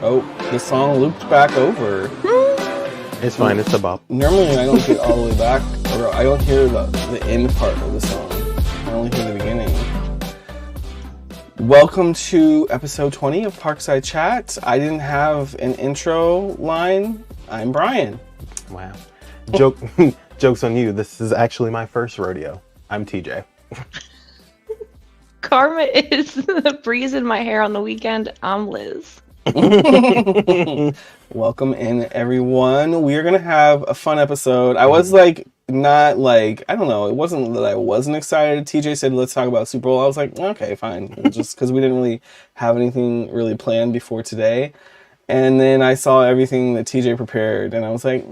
Oh, the song looped back over. It's fine, it's a bop. Normally I don't get all the way back, or I don't hear the end part of the song. I only hear the beginning. Welcome to episode 20 of Parkside Chat. I didn't have an intro line. I'm Brian. Wow. Joke's on you. This is actually my first rodeo. I'm TJ. Karma is the breeze in my hair on the weekend. I'm Liz. Welcome in, everyone. We are going to have a fun episode. I was I don't know. It wasn't that I wasn't excited. TJ said, let's talk about SuperBowl. I was like, okay, fine. Just because we didn't really have anything really planned before today. And then I saw everything that TJ prepared, and I was like,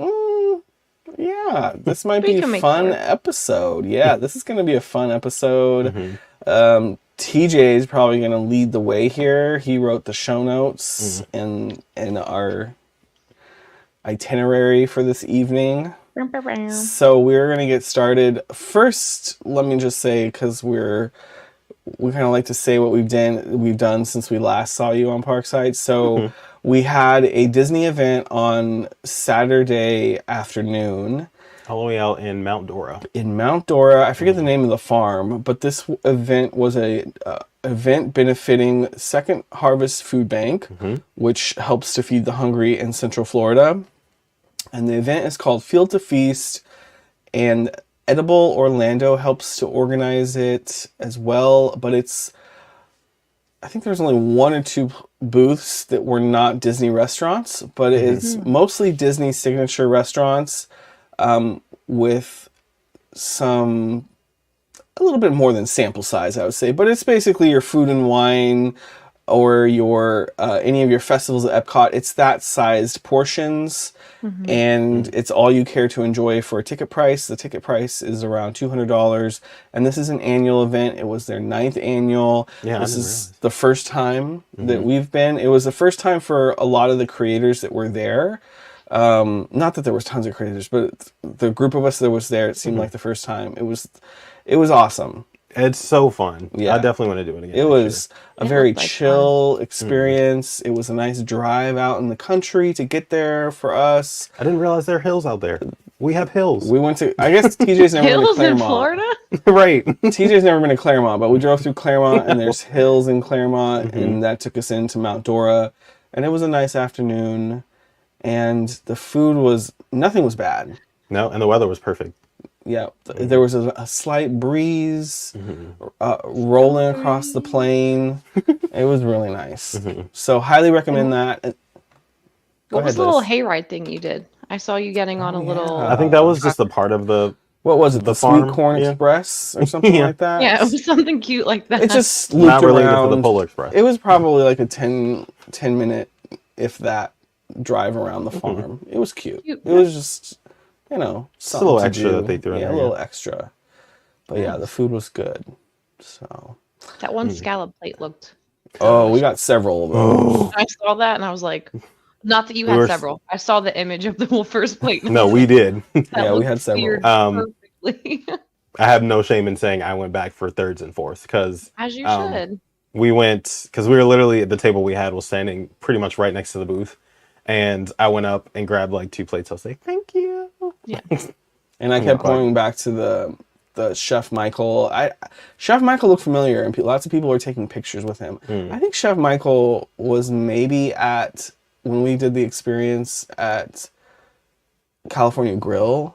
yeah, this might be a fun episode. Yeah, this is going to be a fun episode. TJ is probably going to lead the way here. He wrote the show notes and our itinerary for this evening. So we're going to get started. First, let me just say, because we kind of like to say what we've done since we last saw you on Parkside. So we had a Disney event on Saturday afternoon. All the way out in Mount Dora. I forget the name of the farm, but this event was a event benefiting Second Harvest Food Bank, which helps to feed the hungry in Central Florida. And the event is called Field to Feast, and Edible Orlando helps to organize it as well. But I think there's only one or two booths that were not Disney restaurants, but it's mostly Disney signature restaurants. With a little bit more than sample size, I would say, but it's basically your food and wine or your any of your festivals at Epcot. It's that sized portions, and it's all you care to enjoy for a ticket price. The ticket price is around $200, and this is an annual event. It was their 9th annual. Yeah, this is the first time that we've been. It was the first time for a lot of the creators that were there. Not that there was tons of creators, but the group of us that was there, it seemed like the first time. It was awesome. It's so fun. Yeah. I definitely want to do it again. It was a very chill experience. It was a nice drive out in the country to get there for us. I didn't realize there are hills out there. We have hills. We went to, I guess TJ's never been to Hills Claremont. in Florida? Right. TJ's never been to Claremont, but we drove through Claremont and there's hills in Claremont, and that took us into Mount Dora, and it was a nice afternoon. And the food nothing was bad. No, and the weather was perfect. Yeah, there was a slight breeze rolling across the plain. It was really nice. So highly recommend that. What was the little hayride thing you did? I saw you getting on a little... I think that was just a part of the... What was it? The farm? Sweet Corn Express or something like that? Yeah, it was something cute like that. It just looped Not related around. to the Polar Express. It was probably like a 10 minute, if that, drive around the farm. It was cute. It was just, just a little extra that they threw in there. Yeah, a little extra. But yeah, the food was good. So that one scallop plate looked... Oh, we got several of those. I saw that and I was like, not that you had several. I saw the image of the first plate. No, we did. Yeah, we had several. Perfectly. I have no shame in saying I went back for thirds and fourths because... As you should. We went, because we were literally at the table we had was standing pretty much right next to the booth. And I went up and grabbed like 2 plates. I was like, thank you. Yeah. And I kept going back to the Chef Michael. Chef Michael looked familiar, and lots of people were taking pictures with him. I think Chef Michael was maybe when we did the experience at California Grill.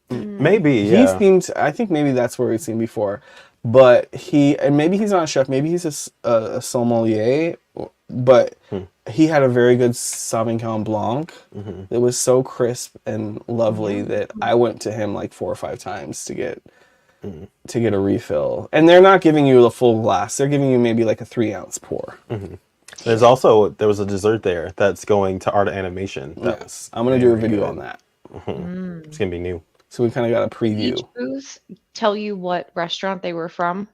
Maybe, yeah. I think maybe that's where we've seen before. But maybe he's not a chef, maybe he's a sommelier, but he had a very good Sauvignon Blanc that was so crisp and lovely that I went to him like 4 or 5 times to get a refill. And they're not giving you the full glass, they're giving you maybe like a 3-ounce pour. There was a dessert there that's going to Art of Animation. Yes, I'm going to do a video on that. It's going to be new. So we kind of got a preview. Each booth tell you what restaurant they were from.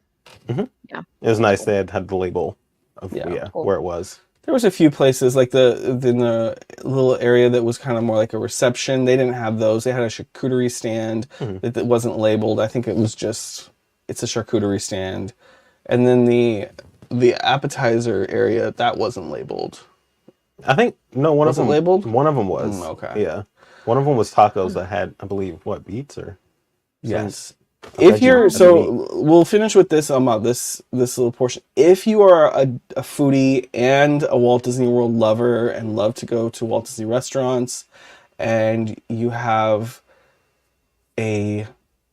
Yeah. It was nice. They had the label of Cool. where it was. There was a few places like in the little area that was kind of more like a reception. They didn't have those. They had a charcuterie stand that wasn't labeled. I think it was it's a charcuterie stand. And then the appetizer area, that wasn't labeled. I think no, one Was of it them labeled? One of them was. Okay. Yeah. One of them was tacos that had, I believe, what, beets or Yes. a If veggie, you're heavy meat. so, we'll finish with this this little portion. If you are a foodie and a Walt Disney World lover and love to go to Walt Disney restaurants, and you have a, I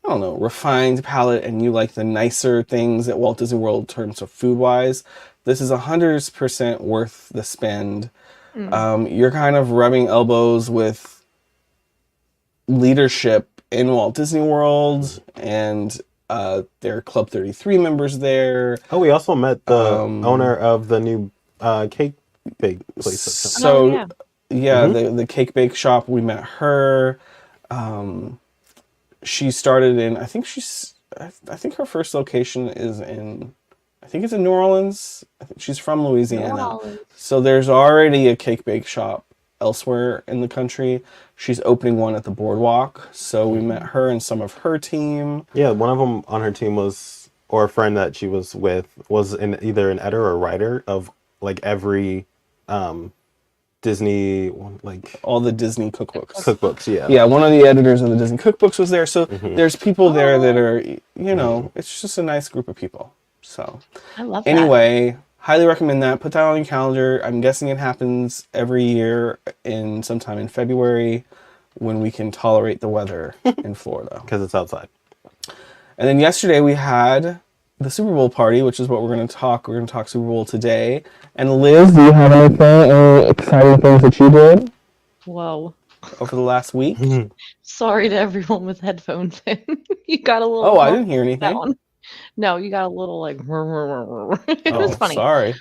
don't know, refined palate and you like the nicer things at Walt Disney World in terms of food wise, this is 100% worth the spend. You're kind of rubbing elbows with leadership in Walt Disney World, and there are Club 33 members there. Oh, we also met the Um, owner of the new cake bake place. So, yeah. yeah, the cake bake shop, we met her. She started in, I think her first location is in, I think it's in New Orleans. I think she's from Louisiana. New Orleans. So there's already a cake bake shop elsewhere in the country. She's opening one at the boardwalk. So we met her and some of her team. Yeah, one of them on her team was, or a friend that she was with, was either an editor or a writer of like every Disney, like All the Disney cookbooks. cookbooks. Yeah. Yeah, one of the editors of the Disney cookbooks was there. So there's people there that are, it's just a nice group of people. So I love that. anyway, highly recommend that. Put that on your calendar. I'm guessing it happens every year in sometime in February when we can tolerate the weather in Florida. Because it's outside. And then yesterday we had the Super Bowl party, which is what we're going to talk. We're going to talk Super Bowl today. And Liz, do you have any exciting things that you did Whoa. over the last week? Sorry to everyone with headphones in. You got a little. Oh, I didn't hear that anything. one. No, you got a little like. It was funny. Sorry.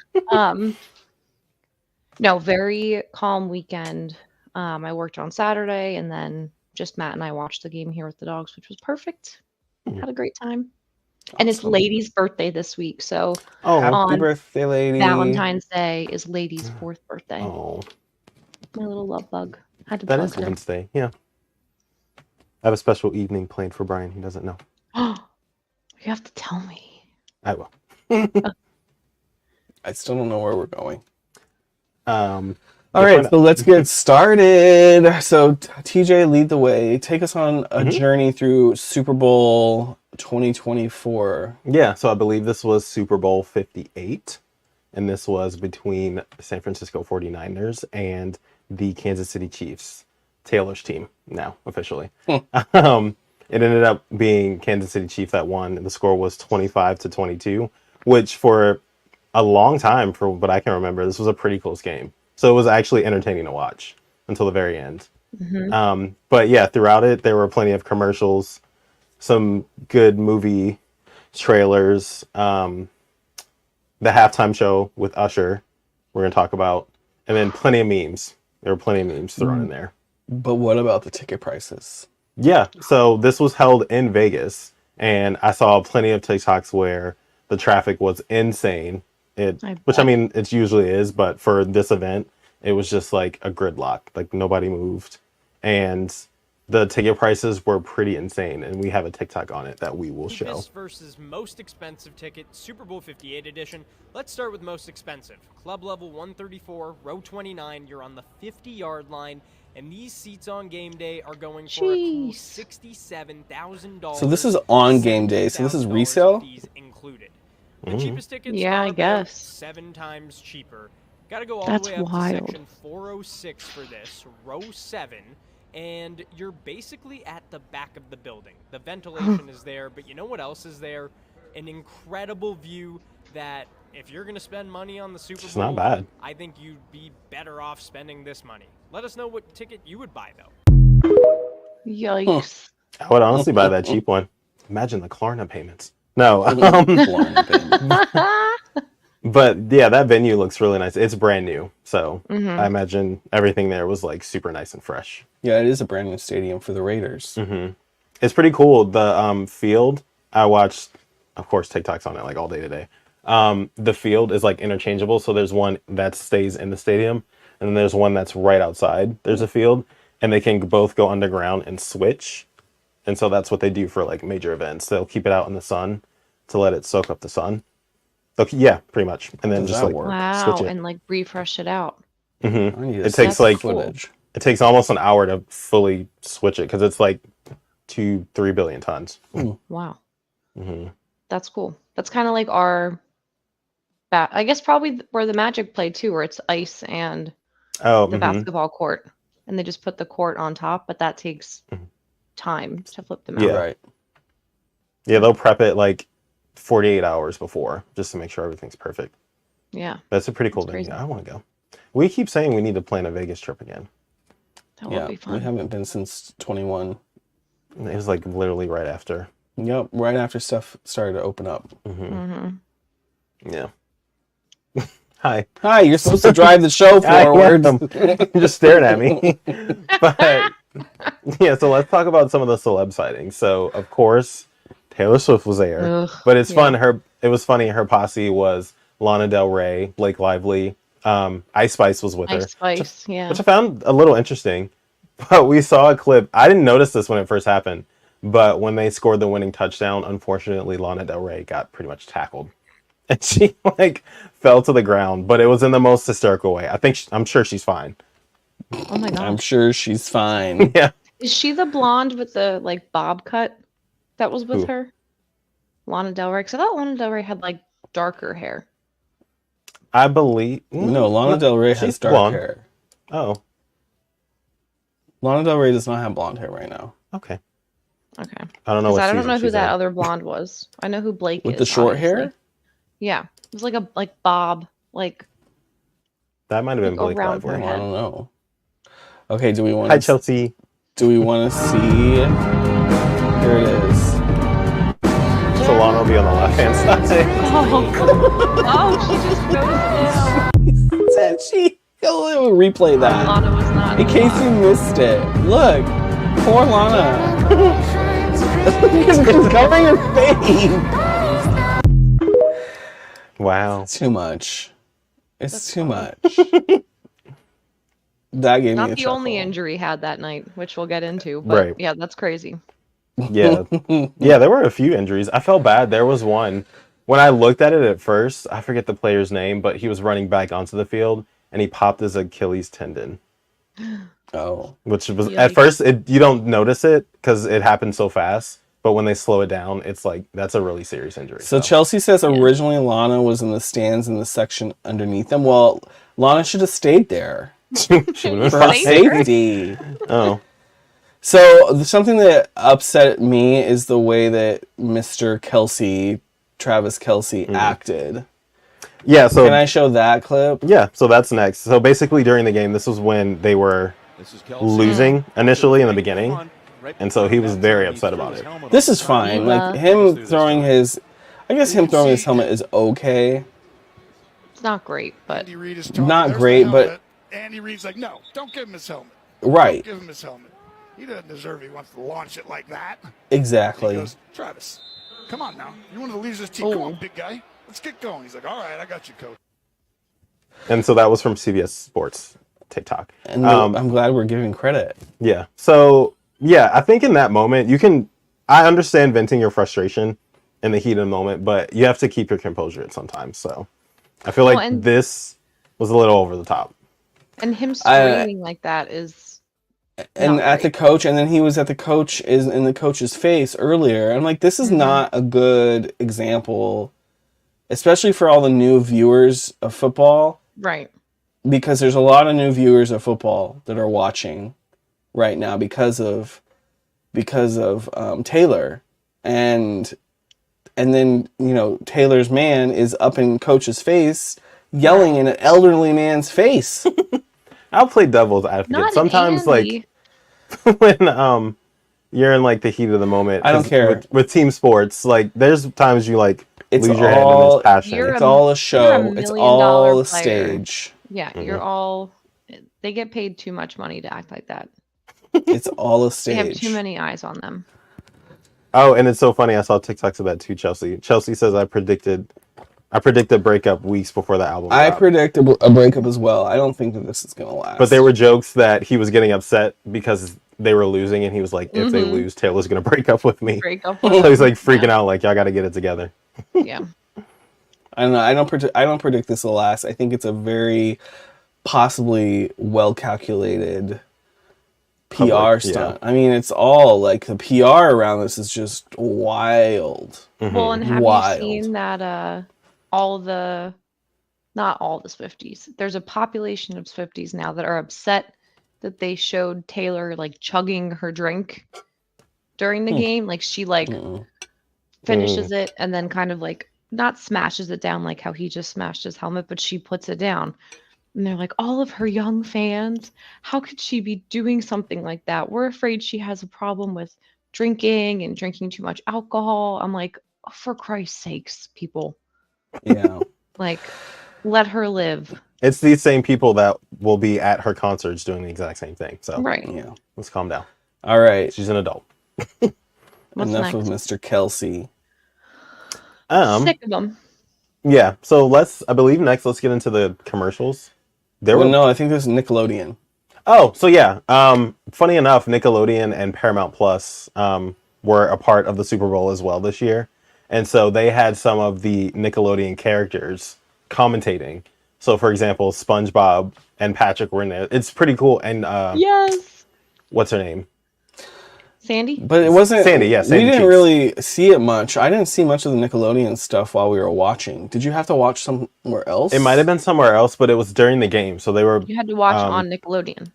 No, very calm weekend. I worked on Saturday, and then just Matt and I watched the game here with the dogs, which was perfect. Had a great time. And it's Awesome. Lady's birthday this week, so Oh, Happy on birthday, lady. Valentine's Day is Lady's 4th birthday. oh, My little love bug. Had to that plug is her. Wednesday. Yeah. I have a special evening planned for Brian. He doesn't know. You have to tell me. I will. I still don't know where we're going. Um, All right, so let's get started. So TJ, lead the way. Take us on a journey through Super Bowl 2024. Yeah, so I believe this was Super Bowl 58, and this was between San Francisco 49ers and the Kansas City Chiefs, Taylor's team now, officially. It ended up being Kansas City Chiefs that won, and the score was 25-22, which for a long time, for what I can remember, this was a pretty close game. So it was actually entertaining to watch until the very end. But yeah, throughout it, there were plenty of commercials, some good movie trailers, the halftime show with Usher, we're going to talk about, and then plenty of memes. There were plenty of memes thrown in there. But what about the ticket prices? Yeah, so this was held in Vegas, and I saw plenty of TikToks where the traffic was insane. Which I mean, it usually is, but for this event, it was just like a gridlock. Like nobody moved, and the ticket prices were pretty insane. And we have a TikTok on it that we will show. Cheapest versus most expensive ticket, Super Bowl 58 edition. Let's start with most expensive. Club level 134, row 29. You're on the 50-yard line. And these seats on game day are going for a cool $67,000. So this is on game day. So this is resale? Fees included. The cheapest tickets Yeah, are I about guess. 7 times cheaper. Got to go all That's the way up wild. to section 406 for this, row 7. And you're basically at the back of the building. The ventilation is there, but you know what else is there? An incredible view that if you're going to spend money on the Super Bowl, It's not bad. I think you'd be better off spending this money. Let us know what ticket you would buy, though. Yikes. I would honestly buy that cheap one. Imagine the Klarna payments. No, but yeah, that venue looks really nice. It's brand new, so I imagine everything there was like super nice and fresh. Yeah, it is a brand new stadium for the Raiders. It's pretty cool. The field, I watched, of course, TikToks on it like all day today. The field is like interchangeable, so there's one that stays in the stadium, and then there's one that's right outside. There's a field, and they can both go underground and switch. And so that's what they do for like major events. They'll keep it out in the sun to let it soak up the sun. Okay, yeah, pretty much. And then Does just that like work? Wow. switch it. And like refresh it out. Mhm. I need to It see takes the like footage. it takes almost an hour to fully switch it because it's like 2-3 billion tons. Wow. Hmm. That's cool. That's kind of like our I guess probably where the Magic played too, where it's ice and Oh, the basketball court, and they just put the court on top, but that takes time to flip them out. Yeah. Right. Yeah, they'll prep it like 48 hours before just to make sure everything's perfect. Yeah, That's a pretty cool That's venue. crazy. I want to go. We keep saying we need to plan a Vegas trip again. that Yeah, would be we fun. haven't been since 21. It was like literally right after. Yep, right after stuff started to open up. Hmm. Yeah. Hi. Hi, you're supposed to drive the show I forward. am. You just stared at me. But yeah, so let's talk about some of the celeb sightings. So of course, Taylor Swift was there, Ugh, but it's fun. yeah. It was funny. Her posse was Lana Del Rey, Blake Lively, Ice Spice was with her, Ice Spice, yeah. which I found a little interesting. But we saw a clip. I didn't notice this when it first happened, but when they scored the winning touchdown, unfortunately, Lana Del Rey got pretty much tackled. And she like fell to the ground, but it was in the most hysterical way. I'm sure she's fine. Oh my I'm gosh. sure she's fine. Yeah. Is she the blonde with the like bob cut that was with Who? her? Lana Del Rey? Because I thought Lana Del Rey had like darker hair. I believe No, Lana Del Rey has she's dark blonde. hair. Oh, Lana Del Rey does not have blonde hair right now. okay. Okay. I don't know 'Cause what I don't season know who she's that in. other blonde was. I know who Blake With is. the short hair? obviously. Yeah. It was like a bob, like That might have been Like Blake around her Oh, Lively. I head. don't know. Okay, do we want Hi, to Chelsea. do we want to see? Here it is. So Lana will be on the left-hand side. oh, she just goes down. Said she. We'll replay that Lana was not. in case you missed it. Look, poor Lana. She's covering her face. Wow. Too much. It's That's too funny. much. That gave me Not a the only chuckle. injury he had that night, which we'll get into. But Right. yeah, that's crazy. Yeah. Yeah, there were a few injuries. I felt bad. There was one. When I looked at it at first, I forget the player's name, but he was running back onto the field and he popped his Achilles tendon, Oh, which was Yikes. at first you don't notice it because it happened so fast. But when they slow it down, it's like that's a really serious injury. so Chelsea says originally Lana was in the stands in the section underneath them. Well, Lana should have stayed there she would have been for fine. safety. Oh, So something that upset me is the way that Mr. Travis Kelsey, acted. yeah. So Can I show that clip? yeah, so that's next. So basically, during the game, this was when they were losing initially in the beginning, and so he was very upset about it. This is fine. Like him throwing his, I guess him throwing his helmet is okay. It's not great, but Andy Reid is telling Not him, "There's the great, but- helmet." Andy Reid's like, no, don't give him his helmet. Right. Give him his helmet. He doesn't deserve it. He wants to launch it like that. He Exactly. goes, Travis, come on now. You want to lose this team? Come on, big guy. Let's get going. He's like, all right, I got you, coach. And so that was from CBS Sports TikTok. And I'm glad we're giving credit. Yeah. So yeah, I think in that moment I understand venting your frustration in the heat of the moment, but you have to keep your composure at sometimes. So I feel like and- this was a little over the top. and him screaming like that is And not at the great. coach, and then he was at the coach is in the coach's face earlier. I'm like, this is not a good example, especially for all the new viewers of football, right. because there's a lot of new viewers of football that are watching right now because of Taylor, and then Taylor's man is up in coach's face yelling in an elderly man's face. I'll play devil's advocate. Not Sometimes Andy. like when you're in like the heat of the moment. I don't 'cause care. with team sports. Like there's times you like It's lose your head and all- it's passion. You're It's a- all a you're show. a It's $1 million all a player. stage. Yeah, you're all. They get paid too much money to act like that. It's all a They stage. have too many eyes on them. Oh, and it's so funny. I saw TikToks of that too, Chelsea. Chelsea says I predicted breakup weeks before the album. I dropped. predict a breakup as well. I don't think that this is gonna last. But there were jokes that he was getting upset because they were losing, and he was like, "If they lose, Taylor's gonna break up with me." Break up. So he's like freaking out, like y'all got to get it together. Yeah. I don't know. I don't predict this will last. I think it's a very possibly well calculated PR Public, stunt. I mean, it's all like the PR around this is just wild. Well, and have Wild. you seen that not all the Swifties. There's a population of Swifties now that are upset that they showed Taylor like chugging her drink during the game. Like she finishes it and then kind of like not smashes it down like how he just smashed his helmet, but she puts it down. And they're like, all of her young fans, how could she be doing something like that? We're afraid she has a problem with drinking and drinking too much alcohol. I'm like, oh, for Christ's sakes, people. Yeah. Like, let her live. It's these same people that will be at her concerts doing the exact same thing. So Right. Yeah. let's calm down. All right. She's an adult. What's Enough next? of Mr. Kelsey. Sick of them. Yeah. So I believe next let's get into the commercials. No, I think there's Nickelodeon. Oh, so yeah. Funny enough, Nickelodeon and Paramount Plus were a part of the Super Bowl as well this year. And so they had some of the Nickelodeon characters commentating. So for example, SpongeBob and Patrick were in there. It's pretty cool. And Yes. what's her name? Sandy? But it wasn't Sandy, yeah, Sandy we didn't Cheeks. really see it much. I didn't see much of the Nickelodeon stuff while we were watching. Did you have to watch somewhere else? It might have been somewhere else, but it was during the game. So they were You had to watch on Nickelodeon.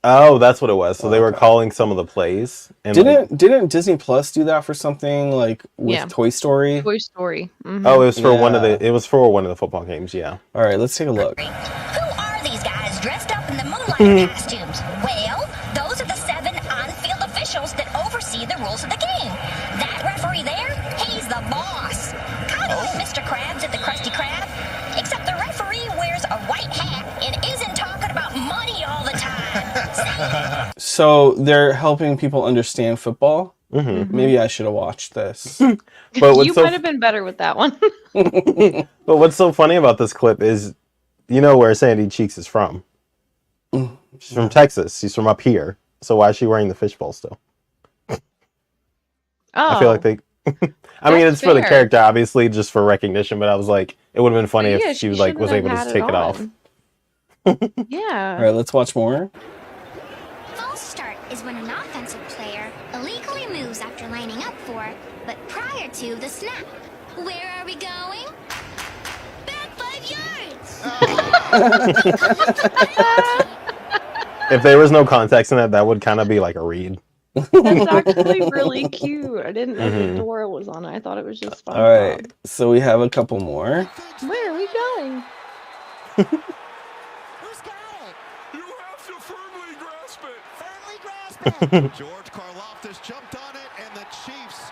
Oh, that's what it was. So they were calling some of the plays. And Didn't Disney Plus do that for something like with Yeah. Toy Story? Toy Story. Mhm. Oh, it was for Yeah. it was for one of the football games, yeah. All right, let's take a look. Who are these guys dressed up in the moonlighter costumes? Well, those are the 7 on-field officials that oversee the rules of the game. That referee there, he's the boss. Kind of like Mr. Krabs at the Krusty Krab, except the referee wears a white hat and isn't talking about money all the time. So they're helping people understand football. Mm-hmm. Maybe I should have watched this. But You might have been better with that one. But what's so funny about this clip is, you know where Sandy Cheeks is from. She's from Texas. She's from up here. So why is she wearing the fishbowl still? Oh, I feel like they. I mean, That's it's for the fair. character, obviously, just for recognition. But I was like, it would have been funny yeah, if she was like was shouldn't able have to had take it off. on. Yeah. All right, let's watch more. False start is when an offensive player illegally moves after lining up for, but prior to the snap. Where are we going? Back 5 yards! If there was no context in it, that would kind of be like a read. That's actually really cute. I didn't know that Dora was on it. I thought it was just fun. All right, so we have a couple more. Where are we going? Who's got it? You have to firmly grasp it. Firmly grasp it. George Karlaftis jumped on it, and the Chiefs.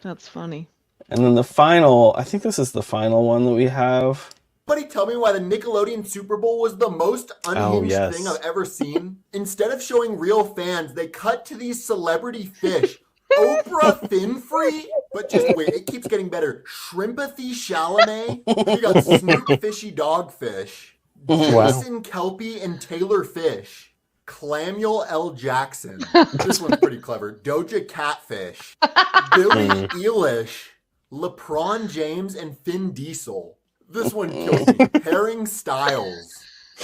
That's funny. And then the final, I think this is the final one that we have. Somebody tell me why the Nickelodeon Super Bowl was the most unhinged yes. thing I've ever seen. Instead of showing real fans, they cut to these celebrity fish. Oprah Finfree? But just wait, it keeps getting better. Shrimpathy Chalamet? You got Snoop Fishy Dogfish. Jason Kelpie and Taylor Fish. Clamuel L. Jackson. This one's pretty clever. Doja Catfish. Billie Eilish. LeBron James and Finn Diesel. This one kills me. Herring Styles.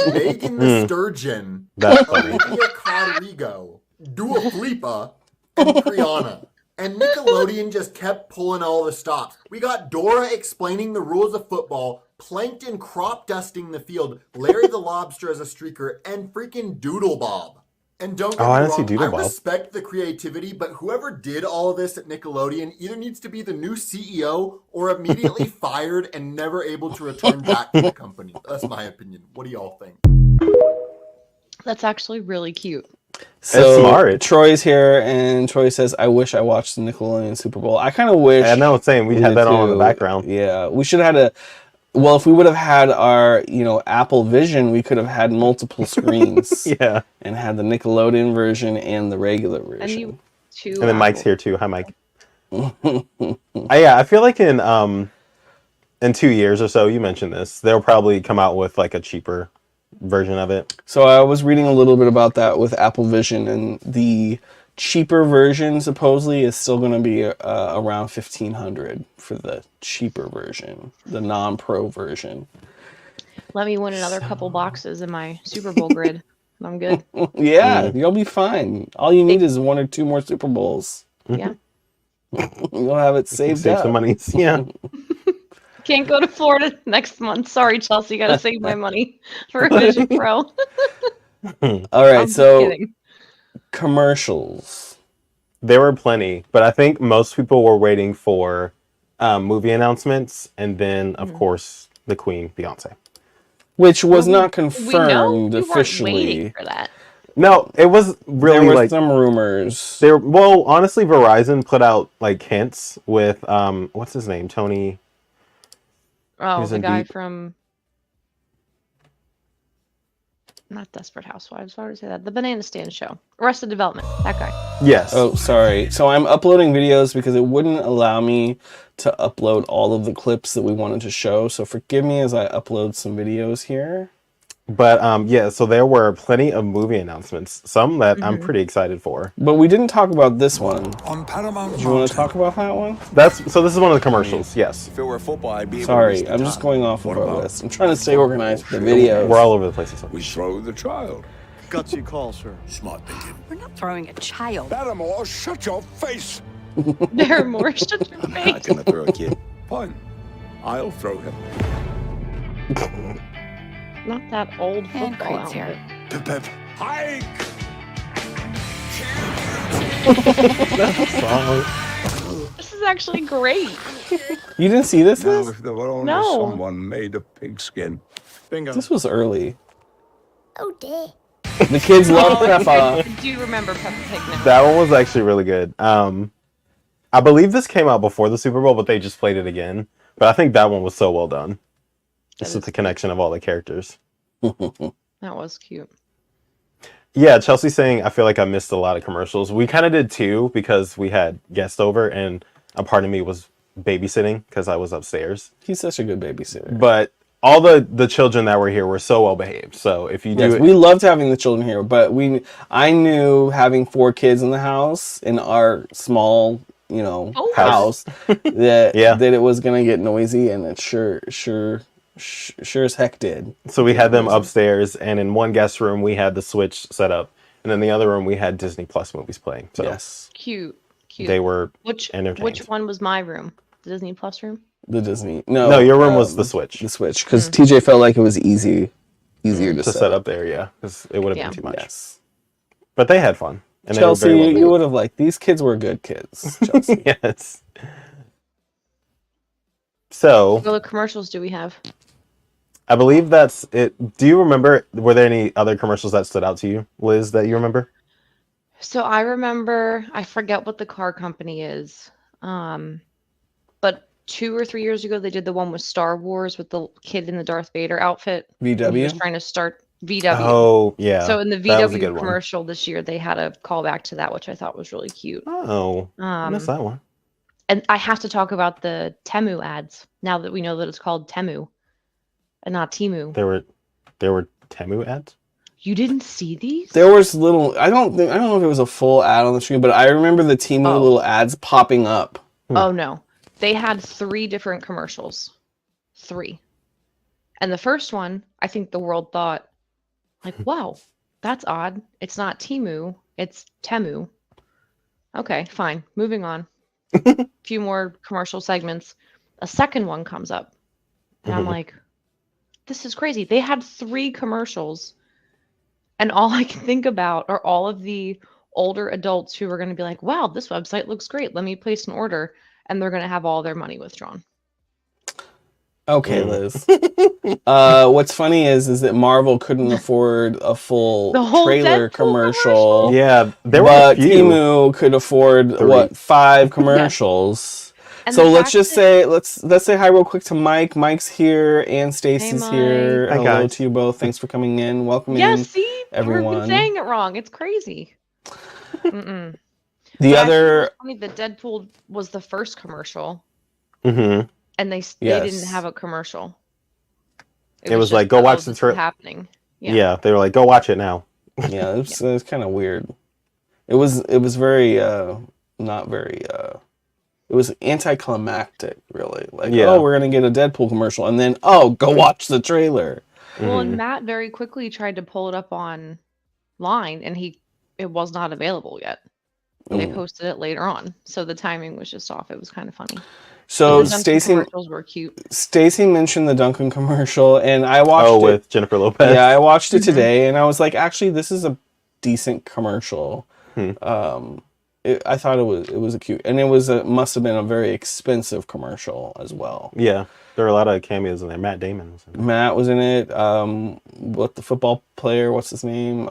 Megan the Sturgeon. That's funny. Olivia Rodrigo. Dua Lipa. And Rihanna. And Nickelodeon just kept pulling all the stops. We got Dora explaining the rules of football, Plankton crop dusting the field, Larry the Lobster as a streaker, and freaking Doodle Bob. And don't get Oh, I me didn't see wrong, Doodle I Bob. respect the creativity, but whoever did all of this at Nickelodeon either needs to be the new CEO or immediately fired and never able to return back to the company. That's my opinion. What do y'all think? That's actually really cute. So smart. Troy's here, and Troy says, "I wish I watched the Nickelodeon Super Bowl. I kind of wish." I know, same. We had did that on in the too. background. Yeah, we should have had a. Well, if we would have had our, Apple Vision, we could have had multiple screens Yeah. and had the Nickelodeon version and the regular version. And you too. And then Mike's here too. Hi, Mike. I feel like in 2 years or so, you mentioned this, they'll probably come out with like a cheaper version of it. So I was reading a little bit about that with Apple Vision, and the cheaper version supposedly is still going to be around $1,500 for the cheaper version, the non-pro version. Let me win another couple boxes in my Super Bowl grid. And I'm good. Yeah, you'll be fine. All you need is 1 or 2 more Super Bowls. Yeah. You'll have it saved Save up. some money. Yeah. Can't go to Florida next month. Sorry, Chelsea. Gotta save my money for a Vision Pro. All right, I'm so kidding. commercials. There were plenty, but I think most people were waiting for movie announcements and then, of course, the Queen, Beyonce. Which was not We know confirmed you weren't officially. waiting for that. No, it was really There were like some rumors. well, honestly, Verizon put out like hints with what's his name, Tony. Oh, He's the in guy Deep. from not Desperate Housewives. Why would I say that? The Banana Stand show. Arrested Development. That guy. Yes. Oh, sorry. So I'm uploading videos because it wouldn't allow me to upload all of the clips that we wanted to show. So forgive me as I upload some videos here. But yeah, so there were plenty of movie announcements. Some that I'm pretty excited for. But we didn't talk about this one. On Paramount Do you want to talk about that one? This is one of the commercials. Yes. If it were football, I'd be able to Sorry, reach the I'm just top. going off of What our about list. I'm trying to stay organized with the videos. We're all over the place. This we throw the child? Gutsy call, sir. Smart thinking. We're not throwing a child. Paramore, shut your face. Barrymore, shut your I'm not face. gonna throw a kid. Fine. I'll throw him. Not that old And football Creed's here. outfit. Pip pip. Hike. This is actually great. You didn't see this, Now, Liz? if there were only No. someone made of pigskin. Bingo. This was early. Oh, dear. The kids love I Peppa. do remember Peppa Pig now. That one was actually really good. I believe this came out before the Super Bowl, but they just played it again. But I think that one was so well done. Just with the connection of all the characters. That was cute. Yeah, Chelsea saying, I feel like I missed a lot of commercials. We kind of did too, because we had guests over, and a part of me was babysitting because I was upstairs. He's such a good babysitter. But all the children that were here were so well behaved. So if you do Yes, it, we loved having the children here, but I knew having 4 kids in the house, in our small, house, that Yeah. that it was gonna get noisy, and it sure as heck did. so we had them upstairs, and in one guest room we had the Switch set up, and in the other room we had Disney Plus movies playing. So Yes, Cute. they were Which entertained. one was my room? The Disney Plus room? the Disney. No, your room was the Switch. The Switch, because TJ felt like it was easier to to set up there, yeah, because it would have Yeah. been too much. Yes, But they had fun. And Chelsea, they were very well you would have liked these kids were good kids. Chelsea. behaved. Yes. So What other commercials do we have? I believe that's it. Do you remember? Were there any other commercials that stood out to you, Liz? That you remember? So I remember, I forget what the car company is, but 2 or 3 years ago they did the one with Star Wars with the kid in the Darth Vader outfit. And he was VW. trying to start VW. Oh, yeah. So in the that was a good VW one. commercial this year, they had a callback to that, which I thought was really cute. Oh, I missed that one. And I have to talk about the Temu ads now that we know that it's called Temu and not Timu. There were Temu ads. You didn't see these? There was little. I don't know if it was a full ad on the screen, but I remember the Timu Oh. little ads popping up. Oh no. They had 3 different commercials. 3. And the first one, I think the world thought, like, wow, that's odd. It's not Timu, it's Temu. Okay, fine. Moving on. Few more commercial segments. A second one comes up. And I'm like, this is crazy. They had 3 commercials. And all I can think about are all of the older adults who are going to be like, wow, this website looks great. Let me place an order. And they're going to have all their money withdrawn. Okay, Liz. What's funny is that Marvel couldn't afford a full The whole trailer Deadpool commercial. Yeah, there were But a few. Timu could afford 3. 5 commercials. And So the let's fact just that- say let's say hi real quick to Mike. Mike's here and Stacy's Mike. here. Hi, Hello guys. to you both. Thanks for coming in. Welcome Yeah, in. see? everyone. We've been saying it wrong. It's crazy. Mm-mm. The But other actually, the Deadpool was the first commercial, Mm-hmm. and they Yes. didn't have a commercial. It was just like, go that, watch oh, the this is trailer. happening. Yeah. They were like, go watch it now. yeah, it was kind of weird. It was very not very it was anticlimactic, really. Like, Yeah. oh, we're gonna get a Deadpool commercial, and then, oh, go watch the trailer. Well, and Matt very quickly tried to pull it up online, and it was not available yet. They posted it later on, so the timing was just off. It was kind of funny. So The Dunkin' Stacy commercials were cute. Stacy mentioned the Dunkin' commercial, and I watched it. with Jennifer Lopez. Yeah, I watched it today, and I was like, actually, this is a decent commercial. I thought it was a cute, and it must have been a very expensive commercial as well. Yeah, there were a lot of cameos in there. Matt Damon was in it. Matt was in it. What the football player? What's his name?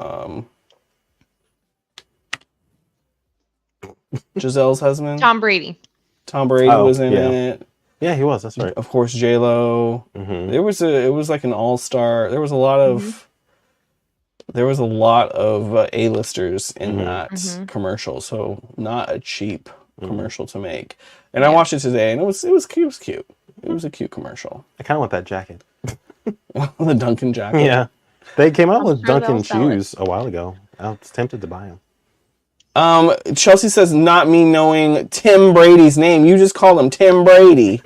Giselle's husband. Tom Brady. Tom Brady was in it. Yeah, he was. That's right. Of course, J-Lo. It was like an all-star. There was a lot of A-listers in that commercial, so not a cheap commercial to make. And I watched it today, and it was cute. It was a cute commercial. I kind of want that jacket. The Dunkin' jacket. Yeah, they came out with sure Dunkin' they'll sell it. shoes a while ago. I was tempted to buy them. Chelsea says, not me knowing Tim Brady's name. You just called him Tim Brady.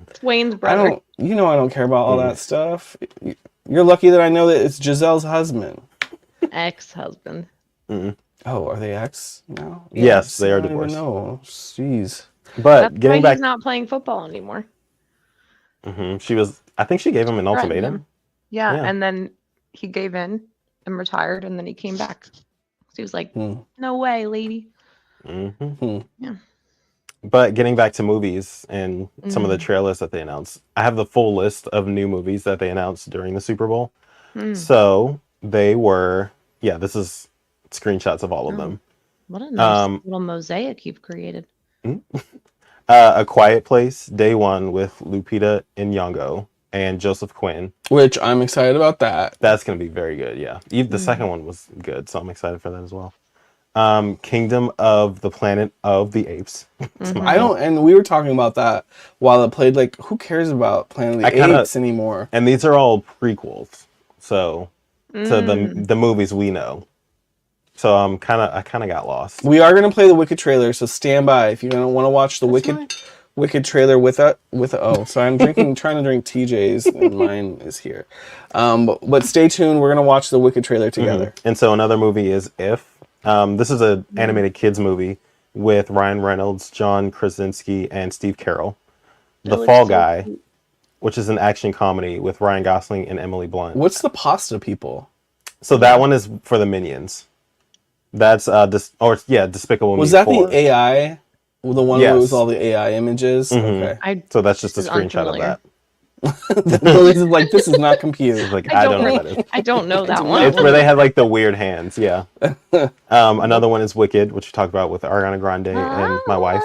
It's Wayne's brother. I don't care about all that stuff. You're lucky that I know that it's Giselle's husband. Ex-husband. Oh, are they ex now? Yes, they are I don't even divorced. know. Jeez. But That's getting why back, he's not playing football anymore. she was. I think she gave him an Threatened ultimatum. him. Yeah, Yeah. and then he gave in and retired, and then he came back. So he was like, "No way, lady." Yeah. But getting back to movies and some of the trailers that they announced, I have the full list of new movies that they announced during the Super Bowl. So they were, this is screenshots of all of them. What a nice little mosaic you've created. A Quiet Place, Day One with Lupita Nyong'o and Joseph Quinn. Which I'm excited about that. That's going to be very good, yeah. The second one was good, so I'm excited for that as well. Kingdom of the Planet of the Apes. And we were talking about that while it played. Like, who cares about Planet of the Apes anymore? And these are all prequels, so to the movies we know. So I kind of got lost. We are gonna play the Wicked trailer, so stand by if you're gonna want to watch the Wicked trailer with a. So I'm trying to drink TJ's, and mine is here. But stay tuned. We're gonna watch the Wicked trailer together. And so another movie is If. This is an animated kids movie with Ryan Reynolds, John Krasinski, and Steve Carell. The Fall Guy, which is an action comedy with Ryan Gosling and Emily Blunt. What's the Pasta People? So that one is for the Minions. That's Despicable Me. Was that 4. the AI? The one where it was all the AI images? Okay. So that's just a screenshot of that. Lily's like, this is not computer. Like, I don't know what that is. I don't know that one. It's where they had like the weird hands, yeah. Another one is Wicked, which we talked about with Ariana Grande and my wife,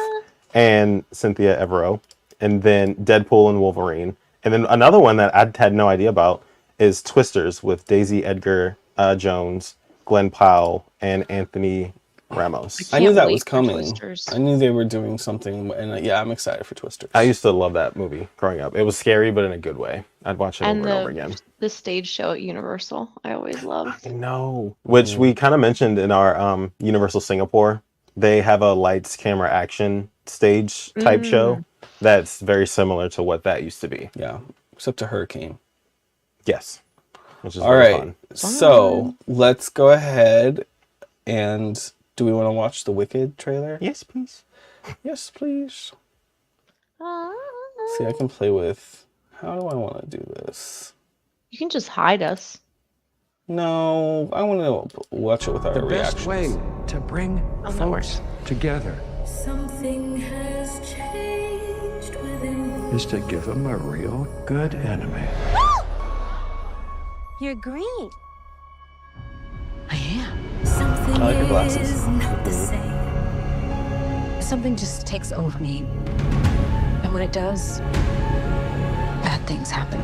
and Cynthia Evero. And then Deadpool and Wolverine. And then another one that I had no idea about is Twisters with Daisy Edgar Jones, Glenn Powell, and Anthony Ramos. I knew that was for coming. Twisters. I knew they were doing something, and I'm excited for Twisters. I used to love that movie growing up. It was scary, but in a good way. I'd watch it over and over again. The stage show at Universal, I always loved. No. Which we kind of mentioned in our Universal Singapore. They have a lights, camera, action stage type show that's very similar to what that used to be. Yeah, except a hurricane. Yes. Which is all very right. fun. So let's go ahead and do we want to watch the Wicked trailer? Yes, please. Yes, please. See, I can play with. How do I want to do this? You can just hide us. No, I want to watch it with our reactions. The best way to bring folks together Something has changed within me. is to give them a real good enemy. You're green. I am. Something I like your glasses. is not the same. Something just takes over me. And when it does, bad things happen.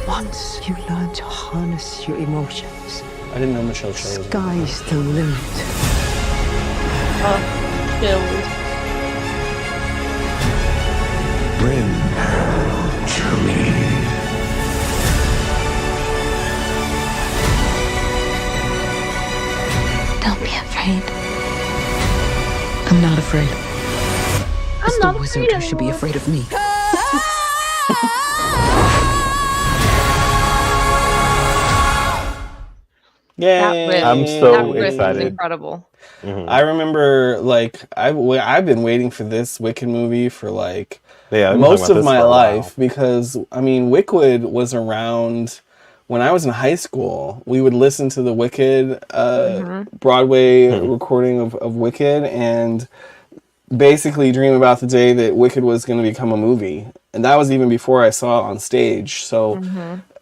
Once you learn to harness your emotions, I didn't know Michelle Cho was. sky's the limit. Bring her to me. Don't be afraid. I'm not afraid. It's the wizard who should be afraid of me. Yay! I'm so that riff is excited. incredible. I remember, like, I've been waiting for this Wicked movie for like most of my life because I mean, Wicked was around when I was in high school. We would listen to the Wicked Broadway recording of Wicked and basically dream about the day that Wicked was going to become a movie, and that was even before I saw it on stage. So,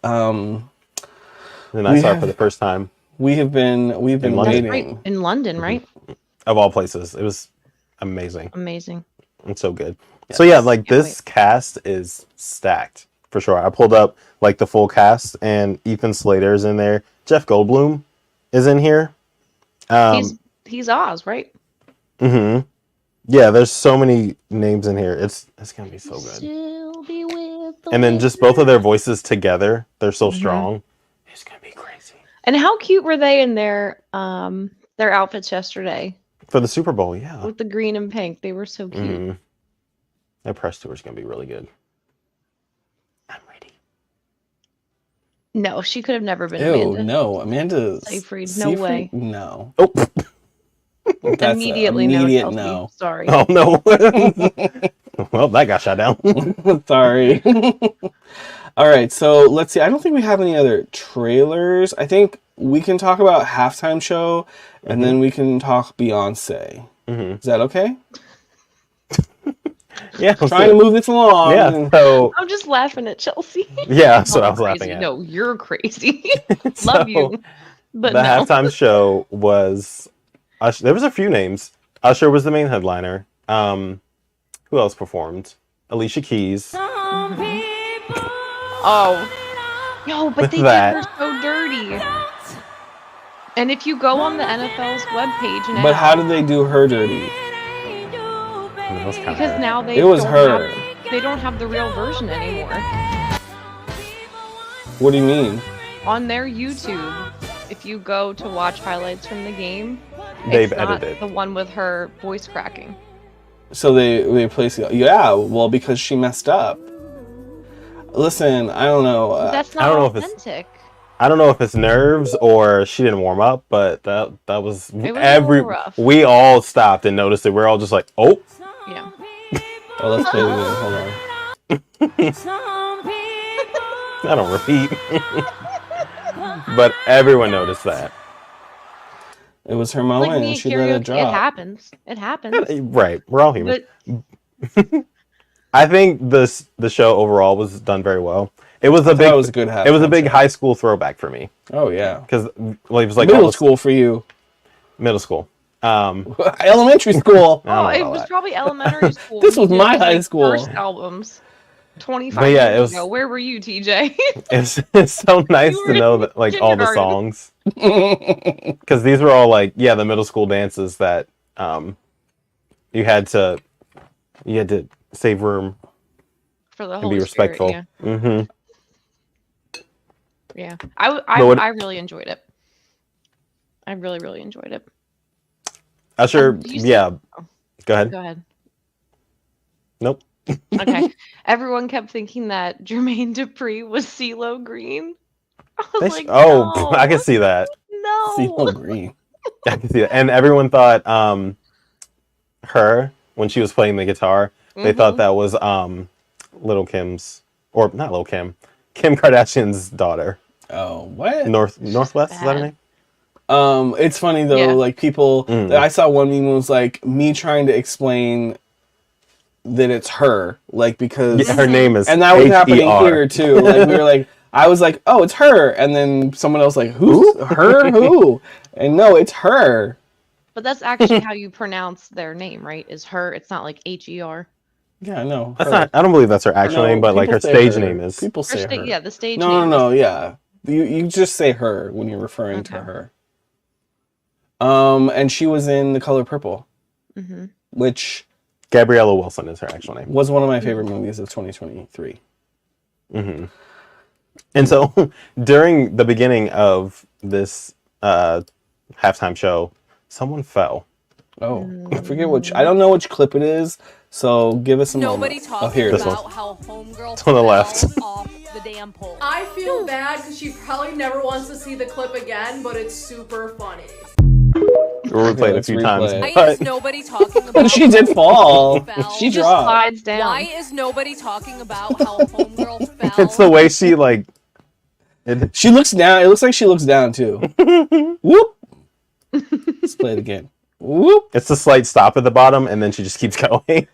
and I saw it for the first time. We've been waiting right. In London, right? Of all places, it was amazing. Amazing. It's so good. So yeah, like this cast is stacked for sure. I pulled up like the full cast, and Ethan Slater's in there. Jeff Goldblum is in here. He's Oz, right? Mm-hmm. Yeah, there's so many names in here. It's gonna be so good. And then just both of their voices together, they're so strong. It's gonna be crazy. And how cute were they in their outfits yesterday? For the Super Bowl, yeah. With the green and pink. They were so cute. Mm-hmm. That press tour is gonna be really good. I'm ready. No, she could have never been Ew, Amanda. no. Amanda Seyfried, no way. No. Oh. That's Immediately immediate no. no. Sorry. Oh no. Well, that got shot down. Sorry. All right, so let's see. I don't think we have any other trailers. I think we can talk about halftime show, and then we can talk Beyonce. Is that okay? Yeah, trying to move this along. Yeah, so I'm just laughing at Chelsea. yeah, that's what I was crazy. laughing at. No, you're crazy. Love you, but the no. halftime show was there was a few names. Usher was the main headliner. Who else performed? Alicia Keys. Oh, no, but they did her so dirty. And if you go on the NFL's webpage now, But how did they do her dirty? because now they It was her. They don't have the real version anymore. What do you mean? On their YouTube, if you go to watch highlights from the game, They've it's not edited the one with her voice cracking. So they replaced it. Yeah, well, because she messed up. Listen, I don't know. That's not I don't know if authentic. I don't know if it's nerves or she didn't warm up, but that was It was a little rough. We all stopped and noticed it. We're all just like, oh. Yeah. Oh, let's play the game. Hold on. I don't repeat. But everyone noticed that. It was her Like moment, me and at she let it karaoke, drop. it happens. It happens. Right. We're all human. But I think the show overall was done very well. It was a It was a good half. It was a big high school throwback for me Oh yeah. because it was like Middle almost school for you. middle school. Elementary school. oh, it was probably elementary school. This was We my did, high like, school. First albums. 25 But yeah, years it was- ago. Where were you, TJ? It's so nice You to were know in that like all the kindergarten. songs because these were all like the middle school dances that you had to save room For the and Holy be respectful. Spirit, Mm-hmm. yeah. what- I really enjoyed it. I really, really enjoyed it. Usher, you said- yeah. Go ahead. Go ahead. Nope. Okay. Everyone kept thinking that Jermaine Dupri was CeeLo Green. I was like, oh, no, I can see that. no. CeeLo Green. I can see that. And everyone thought her when she was playing the guitar, they thought that was Little Kim's or not Little Kim, Kim Kardashian's daughter. Oh, what? Northwest, is that her name? It's funny though. Yeah. Like people, I saw one meme was like me trying to explain that it's her, like because Yeah, her name is and that was happening H-E-R. here too. Like we were like, I was like, oh, it's her, and then someone else like, who's her? Who? And no, it's her. But that's actually how you pronounce their name, right? Is her. It's not like H-E-R. Yeah, no. That's her. not. I don't believe that's her actual No, name, but like people her say stage her. name is. People say her. Yeah, the stage No, name. no, yeah. You just say her when you're referring to Okay. her. And she was in The Color Purple, Mm-hmm. which Gabriella Wilson is her actual name. was one of my favorite movies of 2023. Mm-hmm. And so during the beginning of this halftime show, someone fell. Oh, I forget which. I don't know which clip it is, So give us a Nobody moment. talking Here it is. about how homegirl It's on the left. fell off the damn pole. I feel bad because she probably never wants to see the clip again, but it's super funny. We'll replay it a few times. Why But is nobody talking about She did how fall. homegirl fell? She Just dropped. slides down. Why is nobody talking about how homegirl fell? it's the way she like. She looks down. It looks like she looks down too. Whoop. Let's play it again. Whoop. It's a slight stop at the bottom, and then she just keeps going.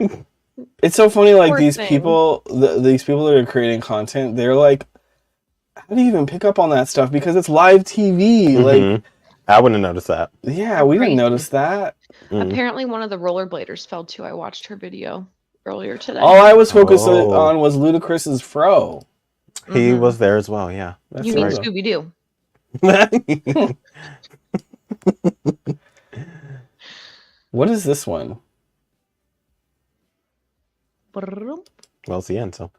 It's so funny. Like Poor these thing. people, these people that are creating content, they're like, how do you even pick up on that stuff? Because it's live TV. Like, Mhm. I wouldn't notice that. yeah, we Crazy. didn't notice that. Apparently, one of the rollerbladers fell too. I watched her video earlier today. All I was focused Oh. on was Ludacris's fro. He was there as well. Yeah. That's you mean right. Scooby Doo? What is this one? Well, it's the end. So.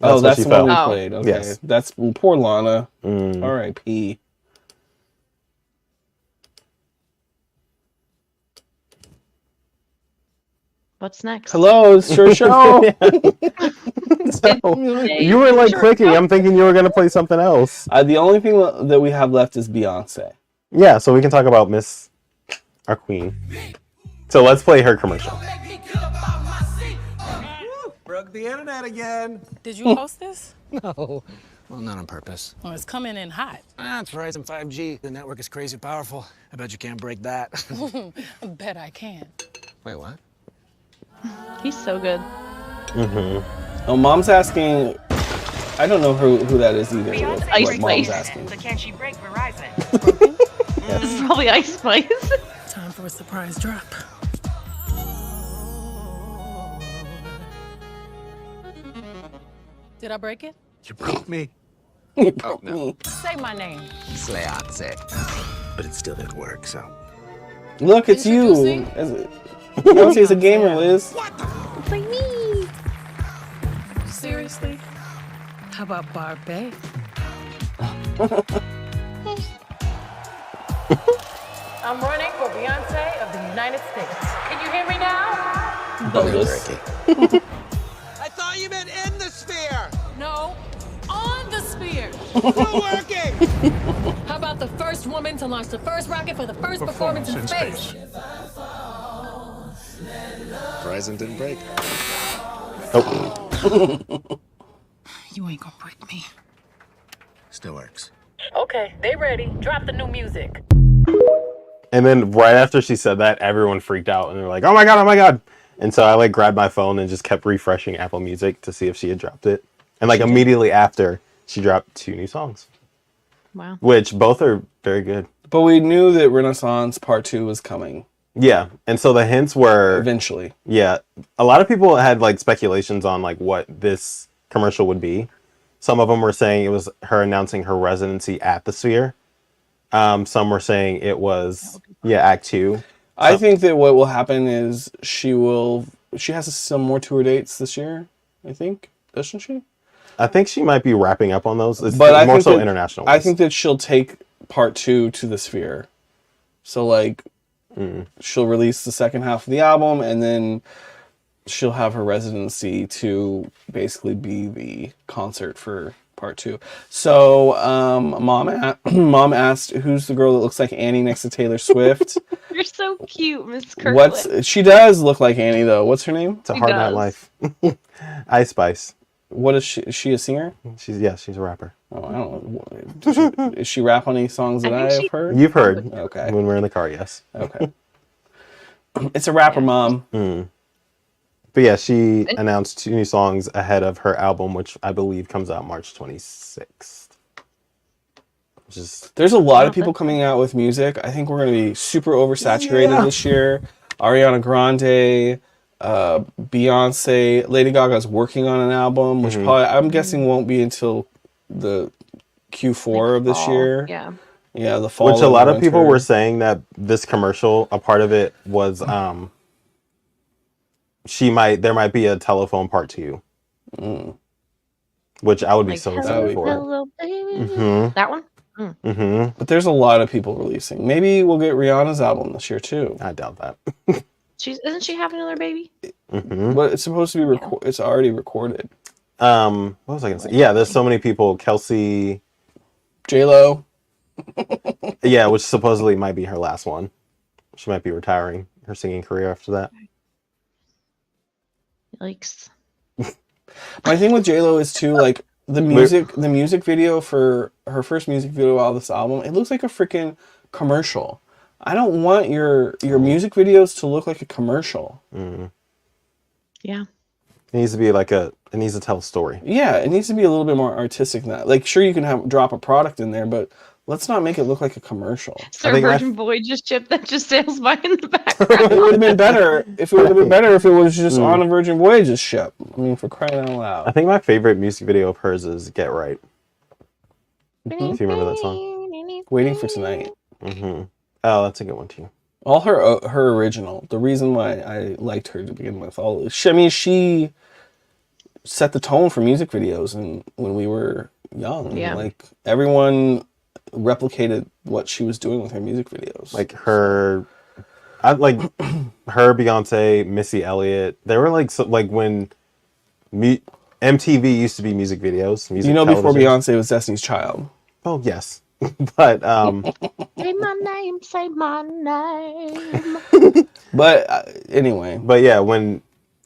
Oh, where that's she the one we fell. played. Okay, Yes. that's poor Lana. Mm. R.I.P. What's next? Hello, it's your show. So, you were like clicking. I'm thinking you were gonna play something else. The only thing that we have left is Beyonce. Yeah, so we can talk about Miss, our queen. So let's play her commercial. Broke the internet again. Did you post this? No. Well, not on purpose. Well, it's coming in hot. It's Verizon 5G. The network is crazy powerful. I bet you can't break that. I bet I can. Wait, what? He's so good. Mm-hmm. Oh, Mom's asking. I don't know who that is either. What Ice Mom's Spice. asking. So can she break Verizon? This is probably Ice Spice. Time for a surprise drop. Did I break it? You broke me. You broke me. Say my name. Beyonce. But it still didn't work, so. Look, it's you. Beyonce's a gamer, Liz. It's like me. Seriously? How about Barbie? I'm running for Beyonce of the United States. Can you hear me now? Bogus. I thought you meant in the sphere. No, on the sphere. Still working. How about the first woman to launch the first rocket for the first performance in space? Verizon didn't break. Oh. You ain't gonna break me. Still works. Okay, they ready. Drop the new music. And then right after she said that, everyone freaked out and they were like, "Oh my god, oh my god!" And so I like grabbed my phone and just kept refreshing Apple Music to see if she had dropped it. And like immediately after, she dropped 2 new songs. Wow. Which both are very good. But we knew that Renaissance Part 2 was coming. Yeah, and so the hints were eventually. Yeah, a lot of people had like speculations on like what this commercial would be. Some of them were saying it was her announcing her residency at the Sphere. Some were saying it was Act 2. I think that what will happen is she has some more tour dates this year. I think, doesn't she? I think she might be wrapping up on those. It's But I more think so that, international. I think that she'll take Part 2 to the Sphere. So like, she'll release the second half of the album, and then she'll have her residency to basically be the concert for Part 2. So, Mom asked, "Who's the girl that looks like Annie next to Taylor Swift?" You're so cute, Miss Kirkland. She does look like Annie though. What's her name? It's a hard night life. Ice Spice. What is she? Is she a singer? She's a rapper. Oh, I don't know. Is she rap on any songs that I have heard? You've heard. Okay. When we're in the car, yes. Okay. It's a rapper, Mom. But yeah, she announced 2 new songs ahead of her album, which I believe comes out March 26th. There's a lot of people coming out with music. I think we're going to be super oversaturated this year. Ariana Grande, Beyonce, Lady Gaga's working on an album, which probably I'm guessing won't be until the Q4 of this fall. year. Yeah. Yeah, the fall. Which a lot of people winter. were saying that this commercial, a part of it was there might be a telephone part 2. Which I would be so excited for. Hello, baby. That one? But there's a lot of people releasing. Maybe we'll get Rihanna's album this year too. I doubt that. Isn't she having another baby? But it's supposed to be it's already recorded. What was I gonna say? Yeah, there's so many people. Kelsey, J-Lo. Yeah, which supposedly might be her last one. She might be retiring her singing career after that. Yikes. My thing with J-Lo is too, like, the music video for her first music video out of this album, it looks like a freaking commercial. I don't want your music videos to look like a commercial. Yeah. It needs to be it needs to tell a story. Yeah, it needs to be a little bit more artistic than that. Like, sure, you can drop a product in there, but let's not make it look like a commercial. Is there a Virgin Void chip that just sails by in the background? It would have been better if it was just on a Virgin Voyages ship. I mean, for crying out loud. I think my favorite music video of hers is Get Right. If you remember that song. Waiting for Tonight. Oh, that's a good one too. All her original. The reason why I liked her to begin with. She set the tone for music videos and when we were young. Yeah. Like, everyone replicated what she was doing with her music videos. Like her, Beyonce, Missy Elliott. They were when MTV used to be music videos. Before Beyonce was Destiny's Child. Oh yes, but Say my name. But anyway. But yeah, when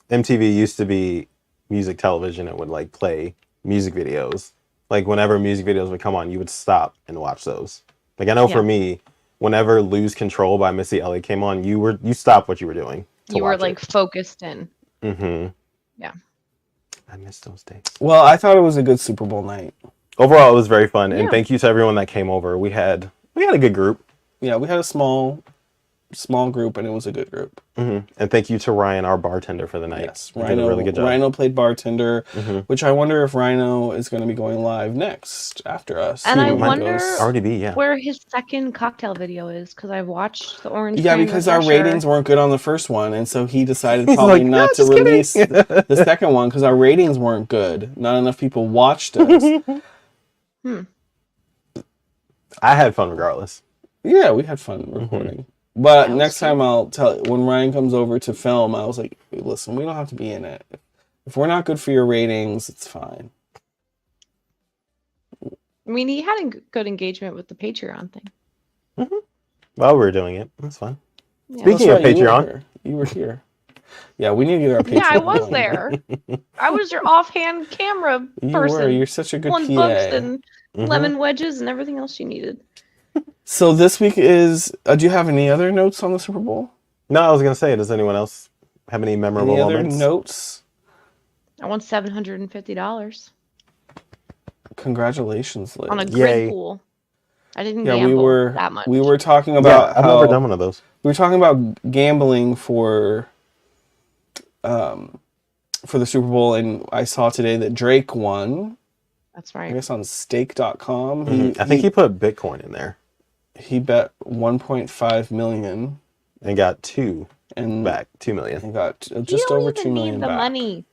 MTV used to be music television, it would play music videos. Like, whenever music videos would come on, you would stop and watch those. Like, I know for me, whenever Lose Control by Missy Elliott came on, you stopped what you were doing. You were focused in. Yeah. I miss those days. Well, I thought it was a good Super Bowl night. Overall, it was very fun, and thank you to everyone that came over. We had a good group. Yeah, we had a small group, and it was a good group. And thank you to Ryan, our bartender, for the night. Yes, Rhino did a really good job. Rhino played bartender, which I wonder if Rhino is going to be going live next after us. And I wonder where his second cocktail video is, because I've watched the Orange. Yeah, because our ratings weren't good on the first one, and so he decided probably not to release the second one because our ratings weren't good. Not enough people watched us. I had fun regardless. Yeah, we had fun recording. But next time I'll tell, when Ryan comes over to film, I was like, listen, we don't have to be in it. If we're not good for your ratings, it's fine. I mean, he had a good engagement with the Patreon thing. While we were doing it. That's fun. Yeah. Speaking of Patreon. You were here. Yeah, we need to get our Patreon. Yeah, I was there. I was your offhand camera person. You're such a good Pulling PA. books and lemon wedges and everything else you needed. So this week is... do you have any other notes on the Super Bowl? No, I was going to say, does anyone else have any memorable moments? Notes? I won $750. Congratulations, Liz. On a grid pool. I didn't gamble that much. We were talking about I've never done one of those. We were talking about gambling for the Super Bowl, and I saw today that Drake won. That's right. I guess on stake.com. I think he put Bitcoin in there. He bet 1.5 million and got $2 million. He got just over $2 million the back. money.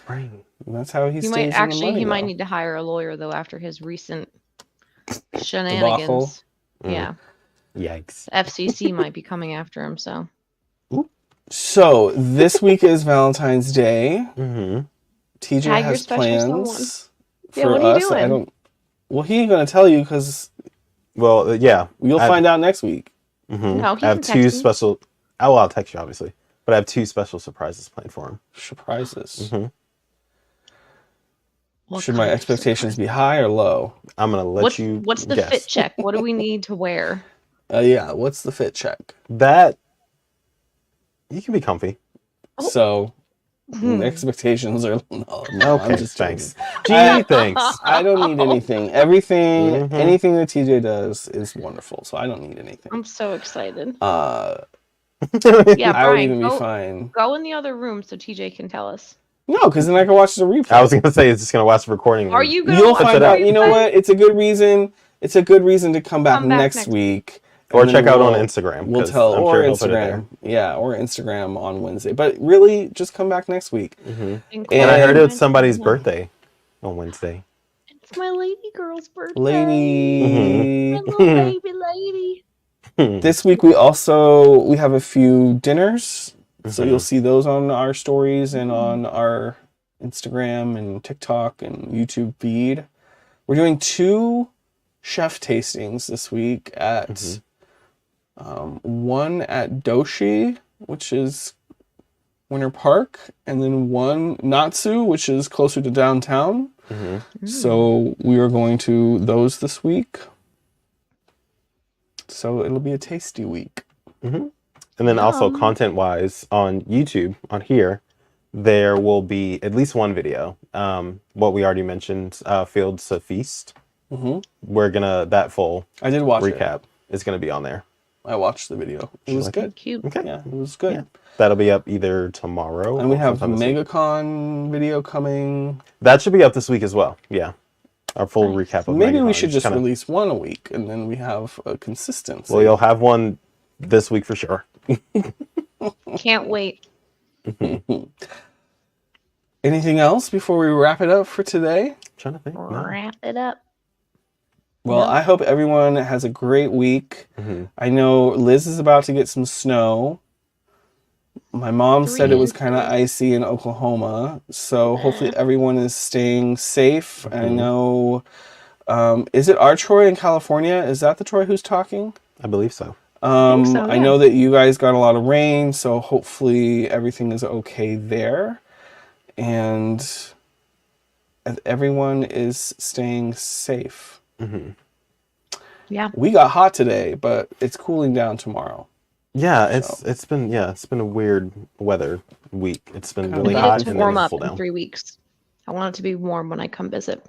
Right. And that's how he stays might in the actually money, he might though. need to hire a lawyer though after his recent shenanigans. Yeah. Yikes. FCC might be coming after him, so. So this week is Valentine's Day. TJ Tag your has special plans Yeah, for what are you us. doing? Well, he ain't gonna tell you because. Well, yeah, you'll find out next week. No, he I have can two text me. special. Oh, I'll text you obviously, but I have two special surprises planned for him. Surprises. What Should my kind of expectations be high or low? I'm gonna let you. What's the guess. fit check? What do we need to wear? Yeah, what's the fit check? That you can be comfy. So the expectations are no. Okay, I'm just thanks. joking. Gee, thanks. I don't need anything. Everything, anything that TJ does is wonderful. So I don't need anything. I'm so excited. Yeah, Yeah, I would Brian, even be go, fine. go in the other room so TJ can tell us. No, because then I can watch the replay. I was gonna say, it's just gonna watch the recording. Are you gonna You'll watch find the out. You know replay? what? It's a good reason. It's a good reason to come back, next week. Or And check then out on Instagram, We'll 'cause tell, I'm or sure he'll put it there. Instagram. Yeah, or Instagram on Wednesday. But really, just come back next week. And I heard it's somebody's birthday on Wednesday. It's my lady girl's birthday. Lady. My little baby lady. This week we have a few dinners So you'll see those on our stories and on our Instagram and TikTok and YouTube feed. We're doing 2 chef tastings this week at one at Doshi, which is Winter Park, and then one Natsu, which is closer to downtown. So we are going to those this week. So it'll be a tasty week. And then also content-wise on YouTube, on here, there will be at least one video. What we already mentioned, Fields of Feast. We're gonna, that full I did watch recap is gonna be on there. I watched the video. It was good. Cute. Okay. Yeah, it was good. Yeah. That'll be up either tomorrow And we or have sometime this week. MegaCon video coming. That should be up this week as well. Yeah. Our full recap of Maybe we MegaCon. should just kinda- release one a week, and then we have a consistency. Well, you'll have one this week for sure. Can't wait. Anything else before we wrap it up for today? I'm trying to think. No. Wrap it up. Well, I hope everyone has a great week. I know Liz is about to get some snow. My mom said it was kind of icy in Oklahoma, so hopefully everyone is staying safe. I know, is it our Troy in California? Is that the Troy who's talking? I believe so. I know that you guys got a lot of rain, so hopefully everything is okay there. And everyone is staying safe. Yeah. We got hot today, but it's cooling down tomorrow. Yeah, it's been a weird weather week. It's been really We hot need it to and warm then up cool in down. 3 weeks. I want it to be warm when I come visit.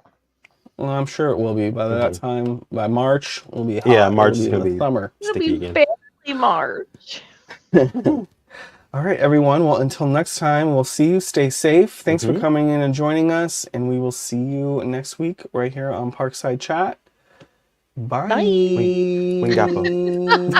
Well, I'm sure it will be by that time. By March, it'll be hot. Yeah, March It'll is gonna the be summer. sticky again. Barely March. All right, everyone. Well, until next time, we'll see you. Stay safe. Thanks for coming in and joining us, and we will see you next week right here on Parkside Chat. Bye. Wingapo.